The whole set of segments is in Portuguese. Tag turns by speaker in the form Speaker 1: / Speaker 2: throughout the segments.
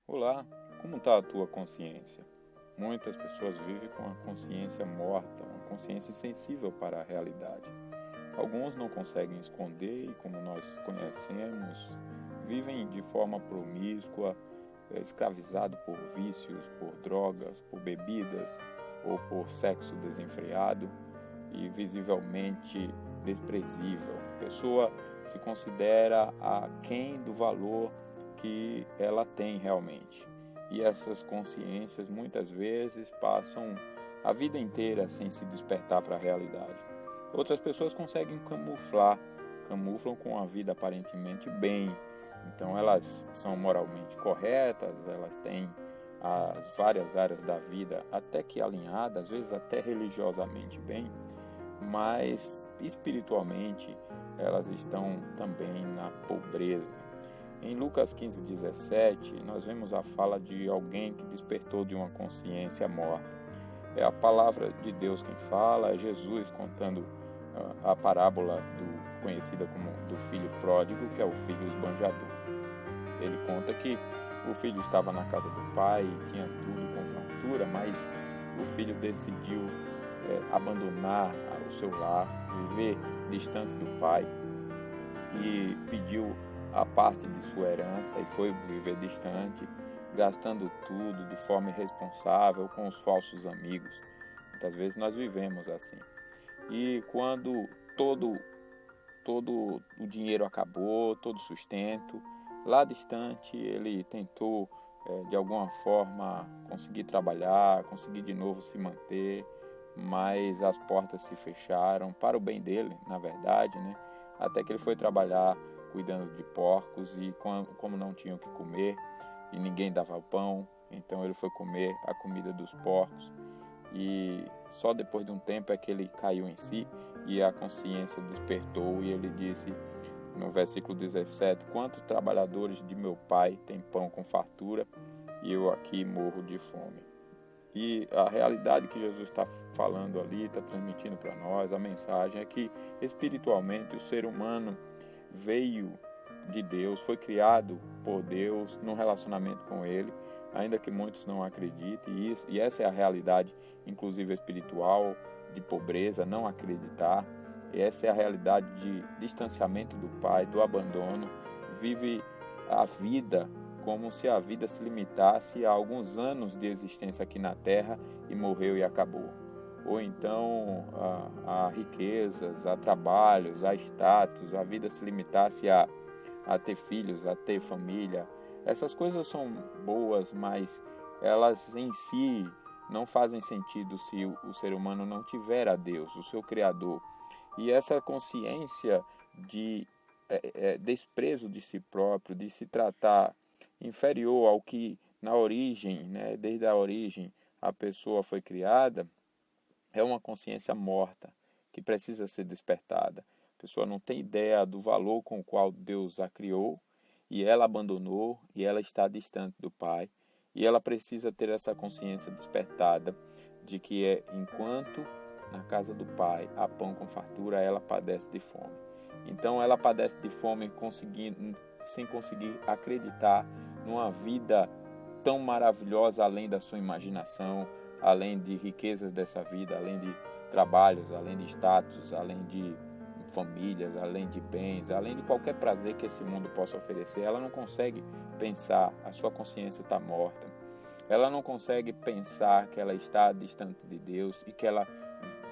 Speaker 1: Olá, como está a tua consciência? Muitas pessoas vivem com a consciência morta, uma consciência insensível para a realidade. Alguns não conseguem esconder e, como nós conhecemos, vivem de forma promíscua, escravizado por vícios, por drogas, por bebidas ou por sexo desenfreado e visivelmente desprezível. A pessoa se considera aquém do valor que ela tem realmente. E essas consciências muitas vezes passam a vida inteira sem se despertar para a realidade. Outras pessoas conseguem camuflam com a vida aparentemente bem. Então elas são moralmente corretas, elas têm as várias áreas da vida até que alinhadas, às vezes até religiosamente bem, mas espiritualmente elas estão também na pobreza. Em Lucas 15:17, nós vemos a fala de alguém que despertou de uma consciência morta. É a palavra de Deus quem fala, é Jesus contando a parábola conhecida como do filho pródigo, que é o filho esbanjador. Ele conta que o filho estava na casa do pai e tinha tudo com fartura, mas o filho decidiu abandonar o seu lar, viver distante do pai e pediu a parte de sua herança e foi viver distante, gastando tudo de forma irresponsável com os falsos amigos. Muitas vezes nós vivemos assim. E quando todo o dinheiro acabou, todo o sustento, lá distante ele tentou de alguma forma conseguir trabalhar, conseguir de novo se manter, mas as portas se fecharam para o bem dele, na verdade, né? Até que ele foi trabalhar cuidando de porcos e como não tinha o que comer e ninguém dava pão, então ele foi comer a comida dos porcos e só depois de um tempo é que ele caiu em si e a consciência despertou e ele disse no versículo 17: quantos trabalhadores de meu pai têm pão com fartura e eu aqui morro de fome. E a realidade que Jesus está falando ali, está transmitindo para nós, a mensagem é que espiritualmente o ser humano veio de Deus, foi criado por Deus num relacionamento com Ele, ainda que muitos não acreditem, e essa é a realidade, inclusive espiritual, de pobreza, não acreditar, e essa é a realidade de distanciamento do Pai, do abandono, vive a vida como se a vida se limitasse a alguns anos de existência aqui na Terra e morreu e acabou. Ou então a riquezas, a trabalhos, a status, a vida se limitasse a ter filhos, a ter família. Essas coisas são boas, mas elas em si não fazem sentido se o ser humano não tiver a Deus, o seu Criador. E essa consciência de desprezo de si próprio, de se tratar inferior ao que na origem, né, desde a origem, a pessoa foi criada, é uma consciência morta, que precisa ser despertada. A pessoa não tem ideia do valor com o qual Deus a criou, e ela abandonou, e ela está distante do Pai, e ela precisa ter essa consciência despertada de que enquanto na casa do Pai há pão com fartura, ela padece de fome. Então ela padece de fome sem conseguir acreditar numa vida tão maravilhosa além da sua imaginação, além de riquezas dessa vida, além de trabalhos, além de status, além de famílias, além de bens, além de qualquer prazer que esse mundo possa oferecer. Ela não consegue pensar, a sua consciência está morta. Ela não consegue pensar que ela está distante de Deus e que ela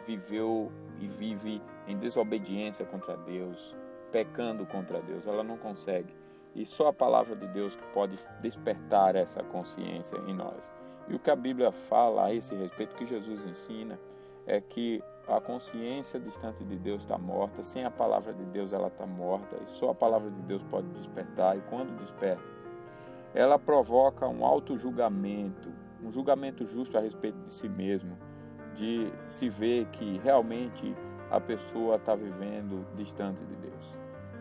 Speaker 1: viveu e vive em desobediência contra Deus, pecando contra Deus. Ela não consegue. E só a palavra de Deus que pode despertar essa consciência em nós. E o que a Bíblia fala a esse respeito, o que Jesus ensina, é que a consciência distante de Deus está morta, sem a palavra de Deus ela está morta, e só a palavra de Deus pode despertar, e quando desperta, ela provoca um auto-julgamento, um julgamento justo a respeito de si mesmo, de se ver que realmente a pessoa está vivendo distante de Deus.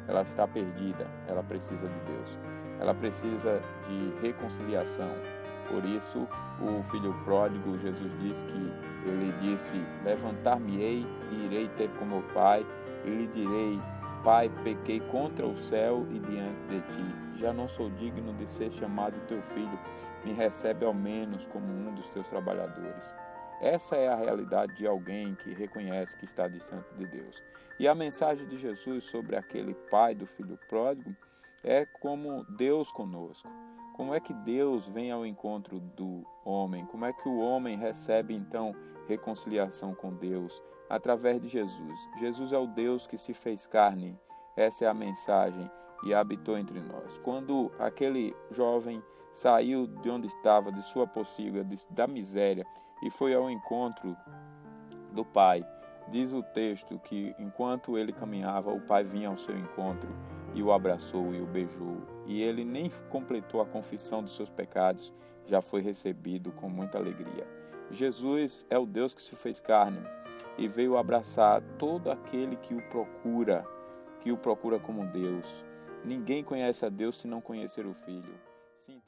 Speaker 1: Ela está perdida, ela precisa de Deus, ela precisa de reconciliação. Por isso, o filho pródigo, Jesus ele disse: levantar-me-ei e irei ter com meu pai, e lhe direi Pai, pequei contra o céu e diante de ti. Já não sou digno de ser chamado teu filho. Me recebe ao menos como um dos teus trabalhadores. Essa é a realidade de alguém que reconhece que está distante de Deus. E a mensagem de Jesus sobre aquele pai do filho pródigo é como Deus conosco. Como é que Deus vem ao encontro do homem? Como é que o homem recebe então reconciliação com Deus? Através de Jesus. Jesus é o Deus que se fez carne. Essa é a mensagem e habitou entre nós. Quando aquele jovem saiu de onde estava, de sua pocilga, da miséria, e foi ao encontro do Pai, diz o texto que enquanto ele caminhava, o Pai vinha ao seu encontro e o abraçou e o beijou. E ele nem completou a confissão dos seus pecados, já foi recebido com muita alegria. Jesus é o Deus que se fez carne e veio abraçar todo aquele que o procura como Deus. Ninguém conhece a Deus se não conhecer o Filho. Sim.